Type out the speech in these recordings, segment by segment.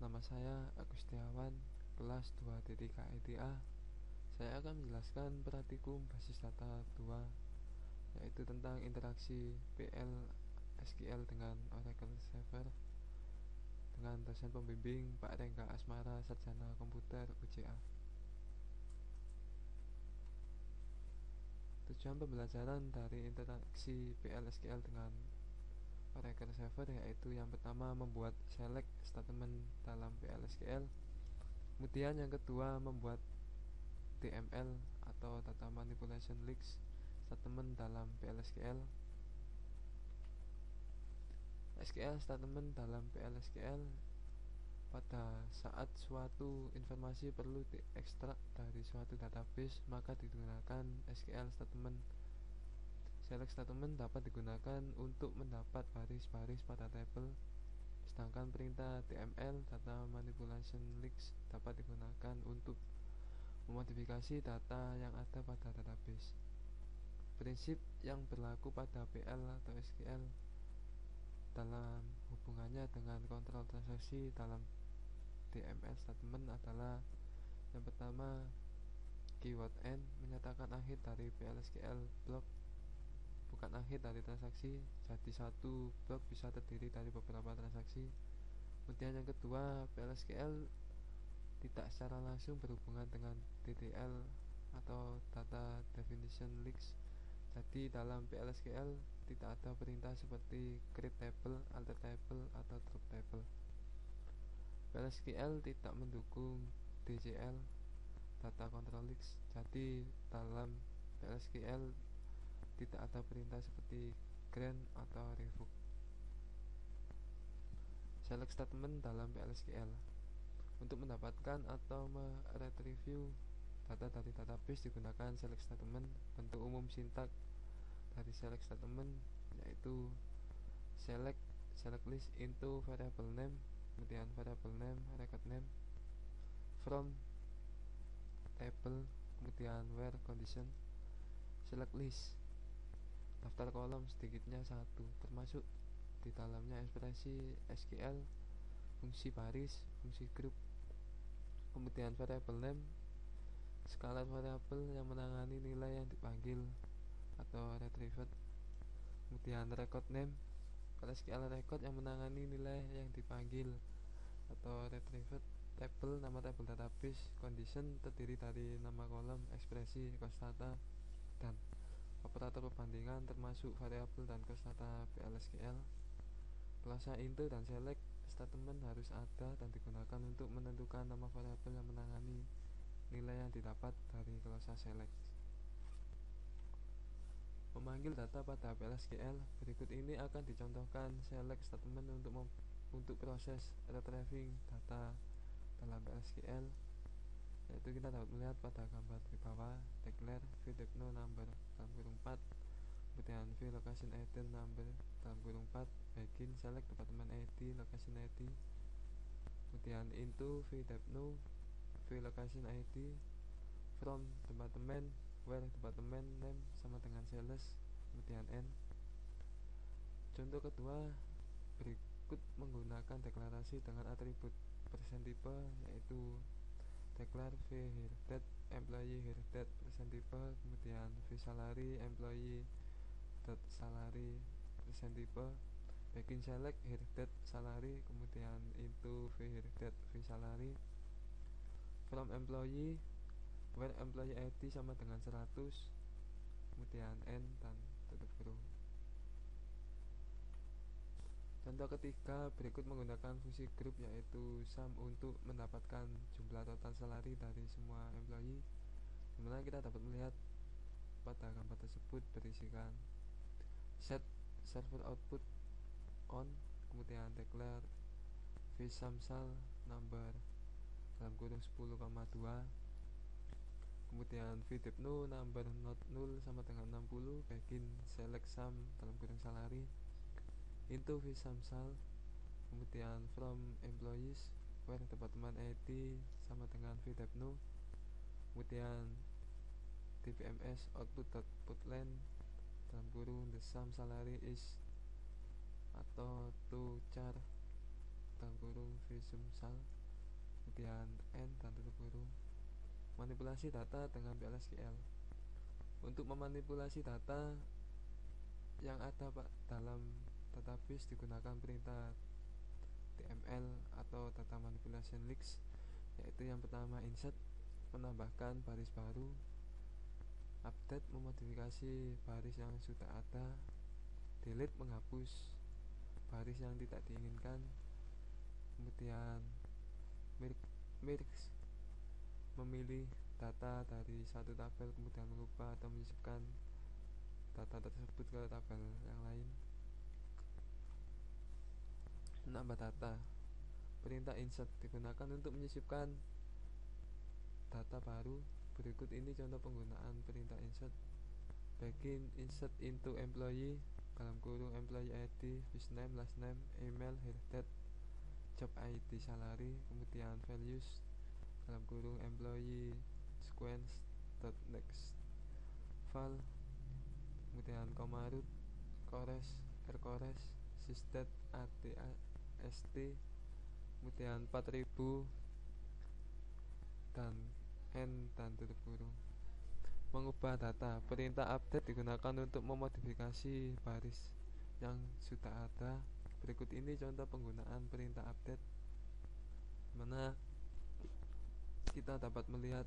Nama saya Agustiawan, kelas 2.KITA. Saya akan menjelaskan praktikum basis data 2, yaitu tentang interaksi PL SQL dengan Oracle Server dengan dosen pembimbing Pak Rengga Asmara, Sarjana Komputer UJA. Tujuan pembelajaran dari interaksi PL SQL dengan Oracle Server yaitu yang pertama membuat select statement dalam PL SQL. Kemudian yang kedua membuat DML atau Data Manipulation Leaks statement dalam PL SQL statement dalam PL SQL pada saat suatu informasi perlu diekstrak dari suatu database, maka digunakan SQL statement. Select statement dapat digunakan untuk mendapat baris-baris pada tabel, sedangkan perintah DML Data Manipulation Leaks dapat digunakan untuk memodifikasi data yang ada pada database. Prinsip yang berlaku pada PL atau SQL dalam hubungannya dengan kontrol transaksi dalam DML statement adalah yang pertama, keyword end menyatakan akhir dari PL SQL block, bukan akhir dari transaksi. Jadi satu blok bisa terdiri dari beberapa transaksi. Kemudian yang kedua, PL SQL tidak secara langsung berhubungan dengan DDL atau Data Definition Leaks. Jadi dalam PL SQL tidak ada perintah seperti create table, alter table, atau drop table. PL SQL tidak mendukung DCL, Data Control Leaks. Jadi dalam PL SQL tidak ada perintah seperti grant atau revoke. Select statement dalam PL SQL. Untuk mendapatkan atau meretrieve data dari database digunakan select statement. Bentuk umum sintak dari select statement yaitu select list into variable name, kemudian variable name, record name, from table, kemudian where condition. Select list daftar kolom sedikitnya 1, termasuk di dalamnya ekspresi SQL, fungsi baris, fungsi group. Kemudian variable name, skalar variabel yang menangani nilai yang dipanggil atau retrieved. Kemudian record name, SQL record yang menangani nilai yang dipanggil atau retrieved. Table, nama tabel database. Condition terdiri dari nama kolom, ekspresi, konstanta, dan operator perbandingan termasuk variabel dan konstanta PL SQL. Klase into dan select statement harus ada dan digunakan untuk menentukan nama variabel yang menangani nilai yang didapat dari klase select. Memanggil data pada PL SQL. Berikut ini akan dicontohkan select statement untuk proses retrieving data dalam PL SQL, yaitu kita dapat melihat pada gambar di bawah. Declare vdepno number dalam kurung 4, kemudian vlocation item number dalam kurung 4, begin select department ID, location ID, kemudian into vdepno vlocation ID, from department, where department name sama dengan sales, kemudian end. Contoh kedua, berikut menggunakan deklarasi dengan atribut persen type, yaitu declare v here date employee here date persen type, kemudian v salary employee dot salary persen type, begin select here date salary, kemudian into v here date v salary, from employee where employee ID sama dengan 100, kemudian end dan tutup kurung. Contoh ketiga, berikut menggunakan fungsi group yaitu sum untuk mendapatkan jumlah total salary dari semua employee, dimana kita dapat melihat pada gambar tersebut berisikan set server output on, kemudian declare vSumSal number dalam kurung 10,2, kemudian vdepno number not null sama dengan 60, begin select sum dalam kurung salary, into vSumSal, kemudian from employees where department ID sama dengan vdepno, kemudian dbms output.putlen dalam kurung the sum salary is atau to char dalam kurung vSumSal. kemudian N dan tutup kurung. Manipulasi data dengan PLSQL. Untuk memanipulasi data yang ada dalam database digunakan perintah DML atau data manipulation leaks, yaitu yang pertama insert, menambahkan baris baru; update, memodifikasi baris yang sudah ada; delete, menghapus baris yang tidak diinginkan; kemudian merge, memilih data dari satu tabel kemudian mengubah atau menyisipkan data tersebut ke tabel yang lain. Menambah data. Perintah insert digunakan untuk menyisipkan data baru. Berikut ini contoh penggunaan perintah insert. Begin insert into employee dalam kurung employee ID, first name, last name, email, hire date, job ID, salary, kemudian values dalam kurung employee sequence dot next file, kemudian koma root, cores, rcores, sysdate, atast, kemudian 4000 dan n dan tutup kurung. Mengubah data. Perintah update digunakan untuk memodifikasi baris yang sudah ada. Berikut ini contoh penggunaan perintah update, mana kita dapat melihat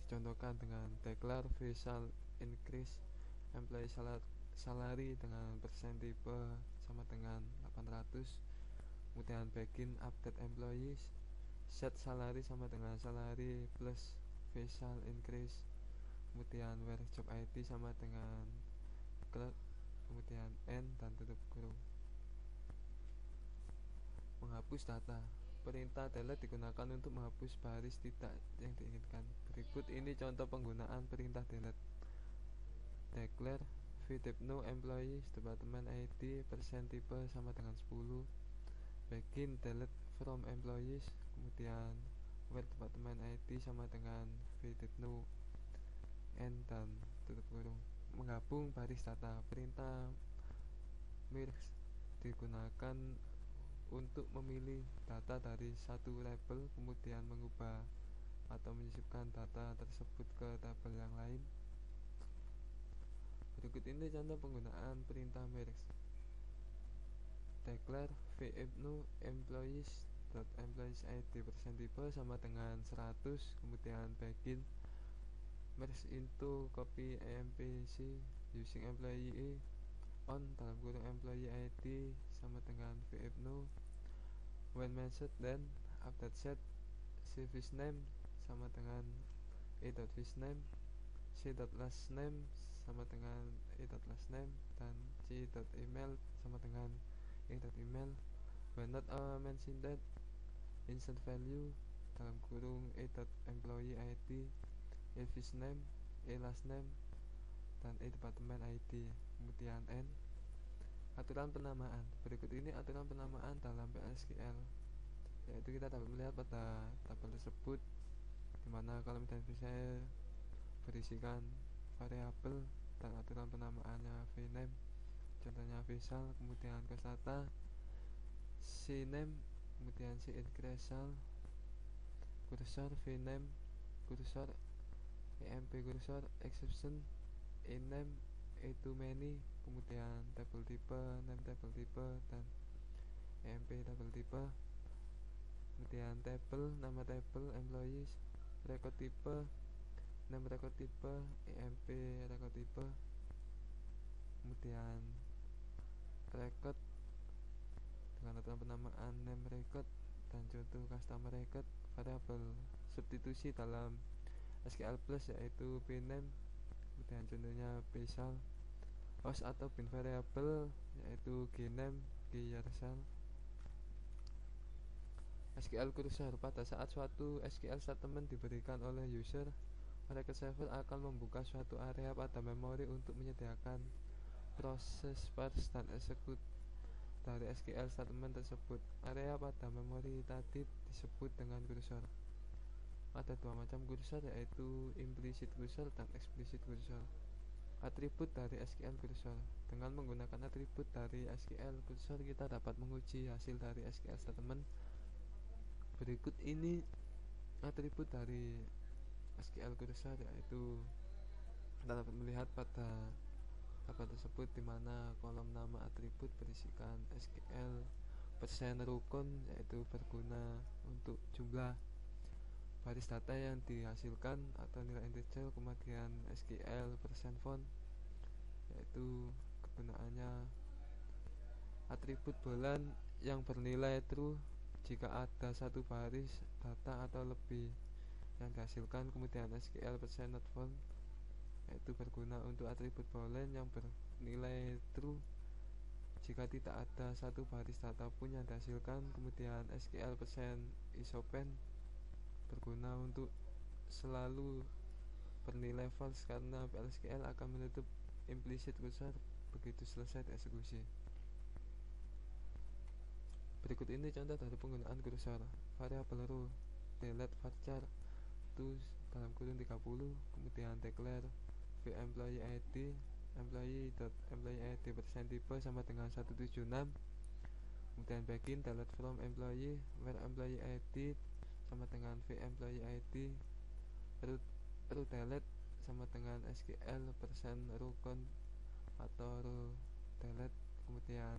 dicontohkan dengan declare facial increase employee salary dengan persen tipe sama dengan 800, kemudian begin update employees, set salary sama dengan salary plus facial increase, kemudian where job ID sama dengan clerk, kemudian n dan tutup kurung. Menghapus data. Perintah delete digunakan untuk menghapus baris tidak yang diinginkan. Berikut ini contoh penggunaan perintah delete. Declare vdepno employees department ID persen tipe sama dengan 10. Begin delete from employees, kemudian where department ID sama dengan vdepno n dan tutup kurung. Menggabung baris data. Perintah merge digunakan untuk memilih data dari satu label kemudian mengubah atau menyisipkan data tersebut ke tabel yang lain. Berikut ini contoh penggunaan perintah merge. Declare vdepno employees employees ID persen tipe sama dengan 100, kemudian begin merge into copy empc using employee on dalam kurung employee ID sama dengan vdepno when message then update set service name sama dengan a.firstname, c.last name sama dengan a.last name, dan c.email sama dengan a.email. When not mentioned that insert value dalam kurung a.employee ID, a first name, a last name, dan a department ID, kemudian n. Aturan penamaan. Berikut ini aturan penamaan dalam PLSQL, yaitu kita dapat melihat pada tabel tersebut, dimana kolom identifikasi berisikan variabel dan aturan penamaannya vname, contohnya vsal, kemudian cosdata, cname, kemudian cincreasal, cursor, vname, cursor, emp cursor, exception, ename, too many, kemudian table type, name table type, dan emp table type, kemudian table, nama table, employees, record type, name record type, emp record type, kemudian record dengan aturan penamaan name record dan contoh customer record. Variabel substitusi dalam SQL Plus yaitu bname, kemudian contohnya vsal. Host atau bin variabel yaitu gname, gyersal. SQL cursor. Pada saat suatu SQL statement diberikan oleh user, record server akan membuka suatu area pada memori untuk menyediakan proses parse dan execute dari SQL statement tersebut. Area pada memori tadi disebut dengan cursor. Ada dua macam cursor, yaitu implicit cursor dan explicit cursor. Atribut dari SQL cursor. Dengan menggunakan atribut dari SQL cursor, kita dapat menguji hasil dari SQL statement Berikut ini atribut dari SQL Cursor, yaitu kita dapat melihat pada tabel tersebut di mana kolom nama atribut berisikan SQL persen rukun, yaitu berguna untuk jumlah baris data yang dihasilkan atau nilai integer, kemudian SQL persen font, yaitu kegunaannya atribut bulan yang bernilai true jika ada satu baris data atau lebih yang dihasilkan, kemudian SQL persen not found, yaitu berguna untuk atribut boolean yang bernilai true jika tidak ada satu baris data pun yang dihasilkan, kemudian SQL persen is open, berguna untuk selalu bernilai false karena PLSQL akan menutup implicit cursor begitu selesai dieksekusi. Berikut ini contoh dari penggunaan cursor. Variabel row delete varchar to dalam kurung 30, kemudian declare vEmployee.id employee.employee.id persen tipe sama dengan 176, kemudian begin delete from employee where employee.id sama dengan vEmployee.id row delete sama dengan SQL persen row count atau row delete, kemudian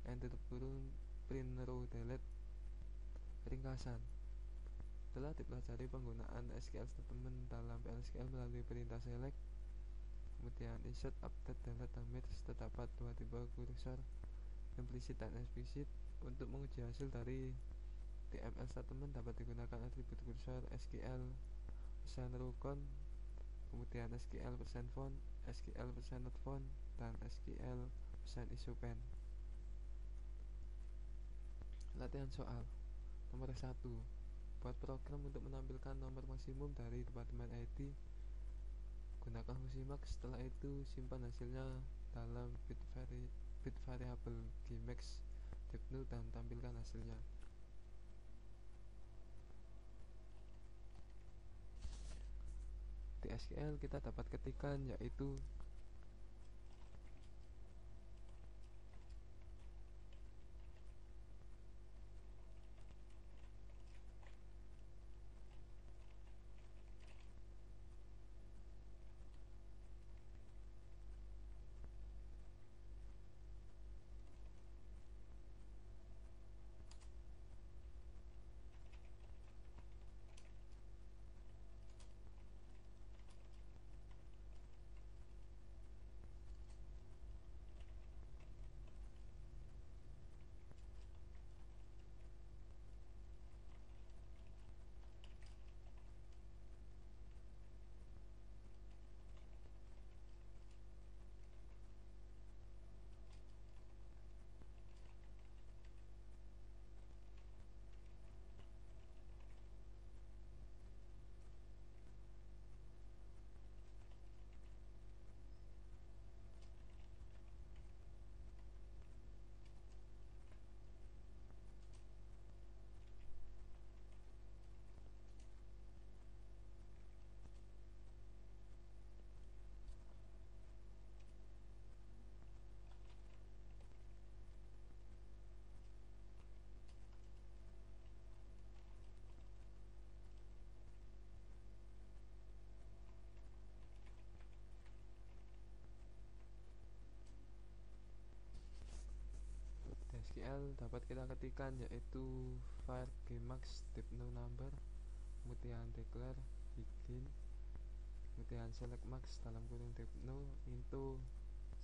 enter kurung print row delete ringkasan. Setelah dipelajari penggunaan SQL statement dalam PLSQL melalui perintah select, kemudian insert, update, delete, dan merge, terdapat dua tipe cursor, implicit dan explicit. Untuk menguji hasil dari TML statement dapat digunakan atribut cursor SQL persen row count, kemudian SQL persen font, SQL persen not font, dan SQL persen is open. Latihan soal nomor 1. Buat program untuk menampilkan nomor maksimum dari departemen IT. Gunakan fungsi max. Setelah itu simpan hasilnya dalam bit variable gmax depnu dan tampilkan hasilnya. Di SQL kita dapat ketikkan yaitu SQL dapat kita ketikkan yaitu var gmax depno number, kemudian declare begin, kemudian select max dalam kurung depno into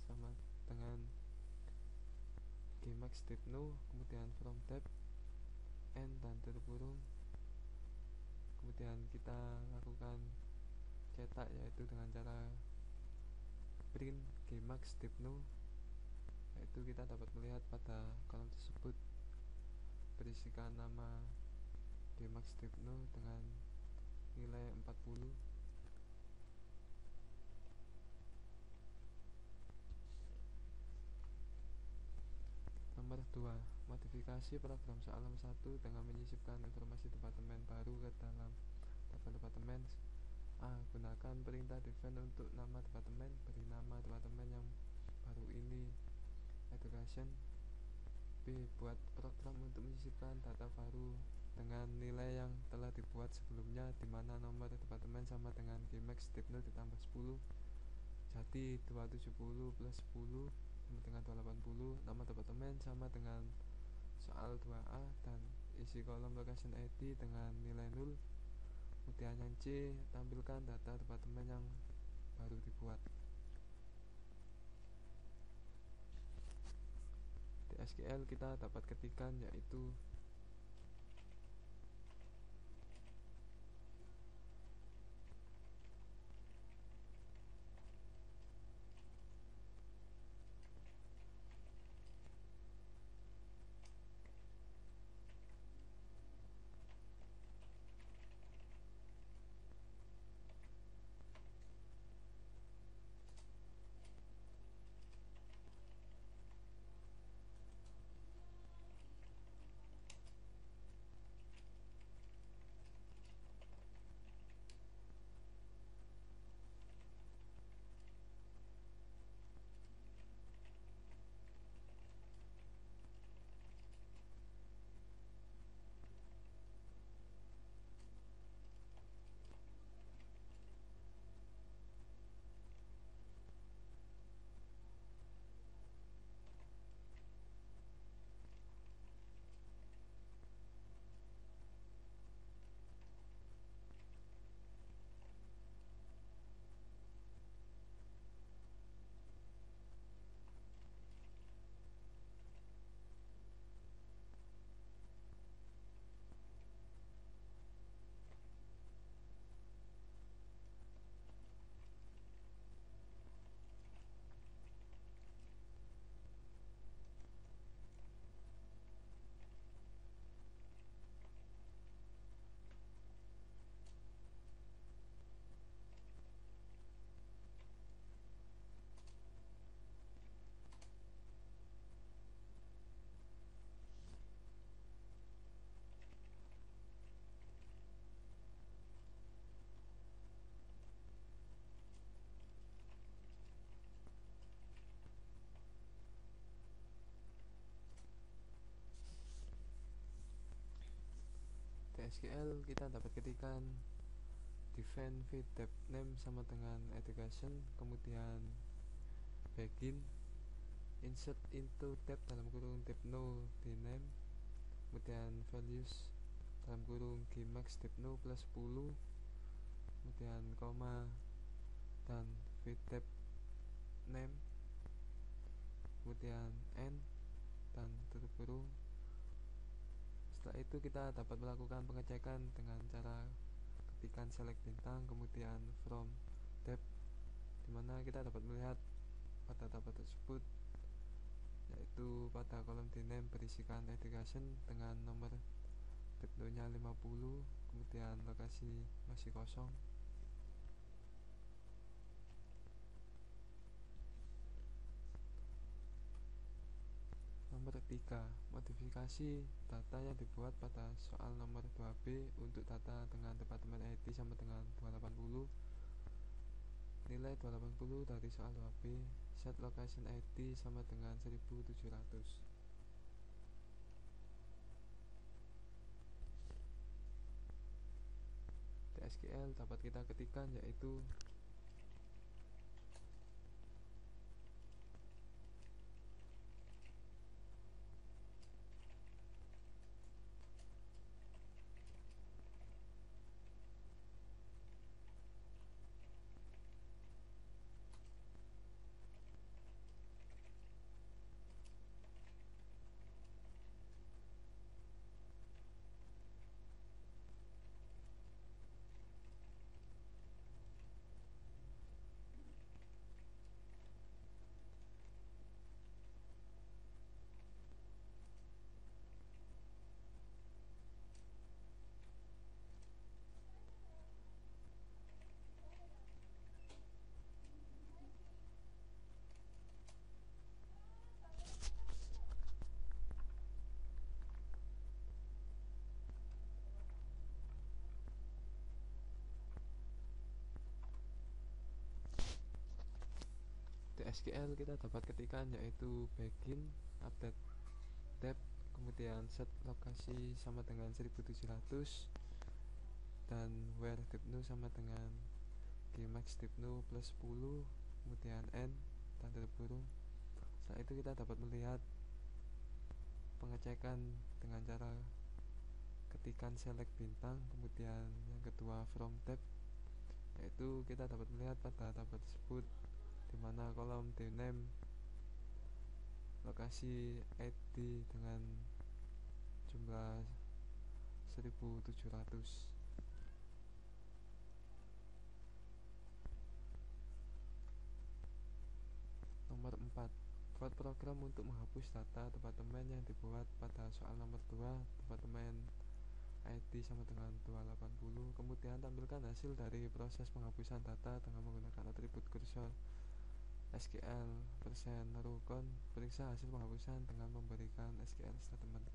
sama dengan gmax depno, kemudian from tab n dan tutup kurung, kemudian kita lakukan cetak yaitu dengan cara print gmax depno, yaitu kita dapat melihat pada kolom tersebut berisikan nama gmax depno dengan nilai 40. Nomor 2. Modifikasi program soal nomor 1 dengan menyisipkan informasi departemen baru ke dalam tabel departemen. A. Gunakan perintah define untuk nama departemen. Beri nama departemen yang baru ini education. B. Buat program untuk menyisipkan data baru dengan nilai yang telah dibuat sebelumnya, di mana nomor departemen sama dengan Gmax Dipno ditambah 10. Jadi 270 plus 10 sama dengan 280. Nama departemen sama dengan soal 2A dan isi kolom location ID dengan nilai 0. Kemudian yang C, tampilkan data departemen yang baru dibuat. Di SQL kita dapat ketikkan yaitu di SQL kita dapat ketikkan define with tab name sama dengan education, kemudian begin insert into tab dalam kurung Dipno di name, kemudian values dalam kurung Gmax Dipno plus 10, kemudian koma dan with tab name, kemudian end dan tutup kurung. Setelah itu kita dapat melakukan pengecekan dengan cara ketikan select bintang, kemudian from tab, dimana kita dapat melihat pada tab tersebut yaitu pada kolom di name berisikan education dengan nomor Dipno nya 50, kemudian lokasi masih kosong. Nomor 3, modifikasi data yang dibuat pada soal nomor 2B untuk data dengan departemen IT sama dengan 280. Nilai 280 dari soal 2B, set location ID sama dengan 1700. Di SQL dapat kita ketikkan yaitu di SQL kita dapat ketikkan yaitu begin update tab, kemudian set lokasi sama dengan 1700, dan where depnu sama dengan gmax depnu plus 10, kemudian n tanda kurung. Setelah itu kita dapat melihat pengecekan dengan cara ketikan select bintang, kemudian yang kedua from tab, yaitu kita dapat melihat pada tabel tersebut di mana kolom dname lokasi ID dengan jumlah 1700. Nomor 4, buat program untuk menghapus data departemen yang dibuat pada soal nomor 2, departemen ID sama dengan 280. Kemudian tampilkan hasil dari proses penghapusan data dengan menggunakan atribut kursor SQL %rukon. Periksa hasil penghapusan dengan memberikan SQL statement.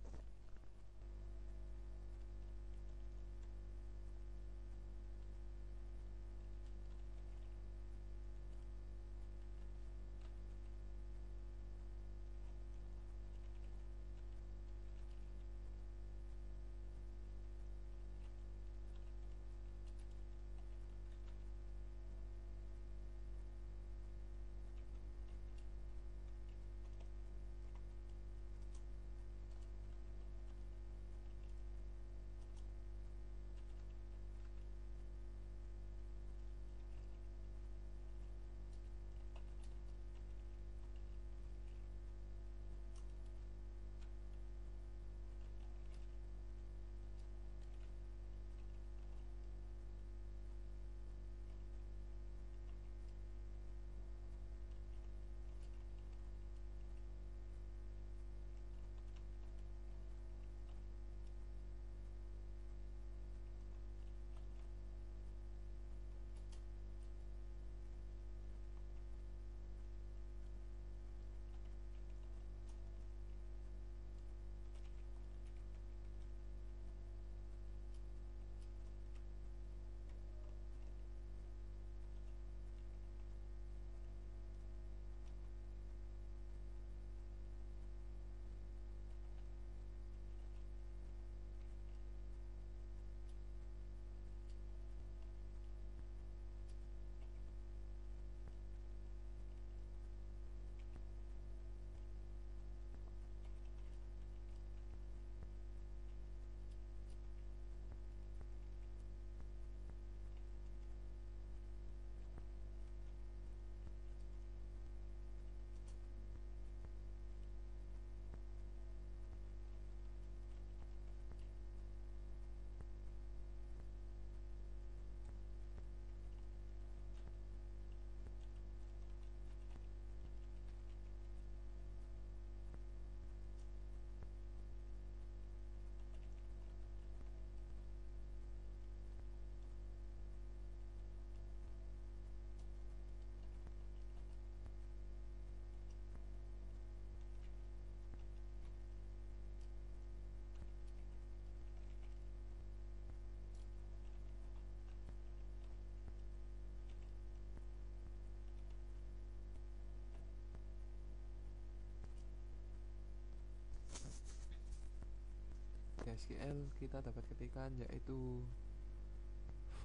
Di SQL kita dapat ketikan yaitu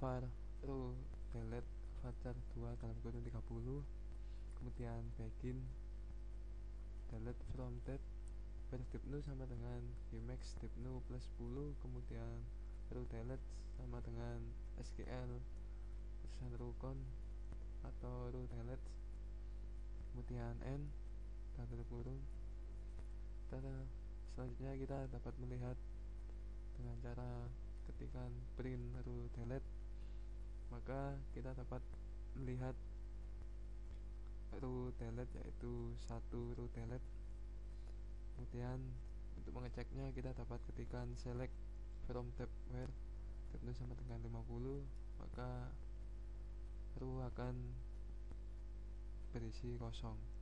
var row delete varchar 2 dalam kurung 30, kemudian begin delete from tab, where depnu sama dengan gmax depnu plus 10, kemudian row delete sama dengan SQL %rukon atau row delete, kemudian n tanda kurung. Selanjutnya kita dapat melihat dengan cara ketikan print row delete, maka kita dapat melihat row delete yaitu satu row delete. Kemudian untuk mengeceknya kita dapat ketikan select from tab where depnu sama dengan 50, maka row akan berisi kosong.